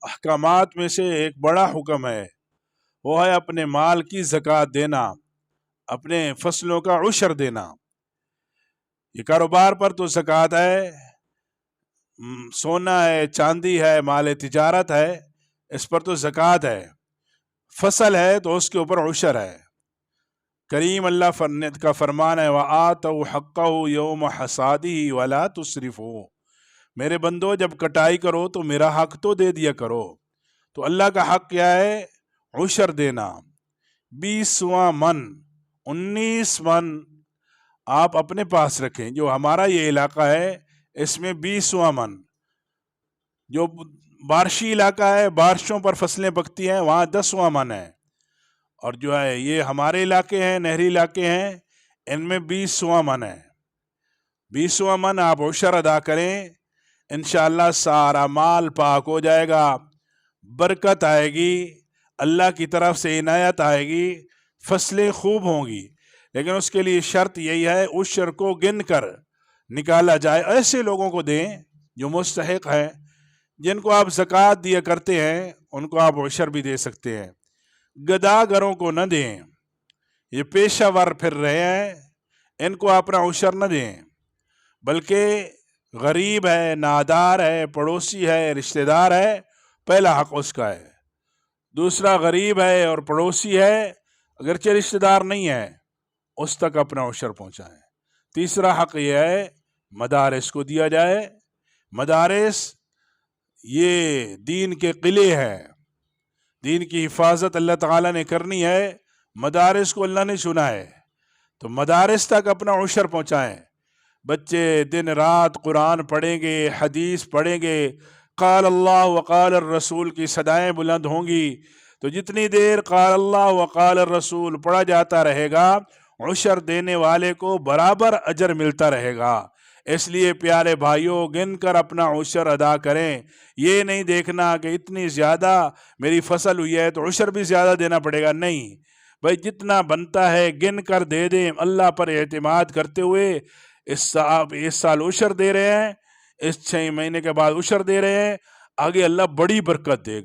احکامات میں سے ایک بڑا حکم ہے، وہ ہے اپنے مال کی زکوٰۃ دینا، اپنے فصلوں کا عشر دینا۔ یہ کاروبار پر تو زکوٰۃ ہے، سونا ہے، چاندی ہے، مال تجارت ہے، اس پر تو زکوٰۃ ہے۔ فصل ہے تو اس کے اوپر عشر ہے۔ کریم اللہ کا فرمان ہے وَآتَوْا حَقَّهُ يَوْمَ حَصَادِهِ وَلَا تُسْرِفُوا، میرے بندو جب کٹائی کرو تو میرا حق تو دے دیا کرو۔ تو اللہ کا حق کیا ہے؟ عشر دینا۔ 20واں من، 19 من آپ اپنے پاس رکھیں۔ جو ہمارا یہ علاقہ ہے اس میں 20واں من، جو بارشی علاقہ ہے، بارشوں پر فصلیں پکتی ہیں، وہاں 10واں من ہے، اور جو ہے یہ ہمارے علاقے ہیں، نہری علاقے ہیں، ان میں 20واں من ہے۔ 20واں من آپ عشر ادا کریں، انشاءاللہ سارا مال پاک ہو جائے گا، برکت آئے گی، اللہ کی طرف سے عنایت آئے گی، فصلیں خوب ہوں گی۔ لیکن اس کے لیے شرط یہی ہے عشر کو گن کر نکالا جائے، ایسے لوگوں کو دیں جو مستحق ہیں، جن کو آپ زکوٰۃ دیا کرتے ہیں ان کو آپ عشر بھی دے سکتے ہیں۔ گداگروں کو نہ دیں، یہ پیشہ ور پھر رہے ہیں، ان کو اپنا عشر نہ دیں، بلکہ غریب ہے، نادار ہے، پڑوسی ہے، رشتہ دار ہے، پہلا حق اس کا ہے۔ دوسرا غریب ہے اور پڑوسی ہے، اگرچہ رشتہ دار نہیں ہے، اس تک اپنا عشر پہنچائیں۔ تیسرا حق یہ ہے مدارس کو دیا جائے۔ مدارس یہ دین کے قلعے ہیں، دین کی حفاظت اللہ تعالیٰ نے کرنی ہے، مدارس کو اللہ نے چنا ہے، تو مدارس تک اپنا عشر پہنچائیں۔ بچے دن رات قرآن پڑھیں گے، حدیث پڑھیں گے، قال اللہ وقال الرسول کی صدائیں بلند ہوں گی، تو جتنی دیر قال اللہ وقال الرسول پڑھا جاتا رہے گا، عشر دینے والے کو برابر اجر ملتا رہے گا۔ اس لیے پیارے بھائیوں، گن کر اپنا عشر ادا کریں۔ یہ نہیں دیکھنا کہ اتنی زیادہ میری فصل ہوئی ہے تو عشر بھی زیادہ دینا پڑے گا، نہیں بھائی، جتنا بنتا ہے گن کر دے دیں، اللہ پر اعتماد کرتے ہوئے۔ اس سال عشر دے رہے ہیں، اس 6 مہینے کے بعد عشر دے رہے ہیں، آگے اللہ بڑی برکت دے گا۔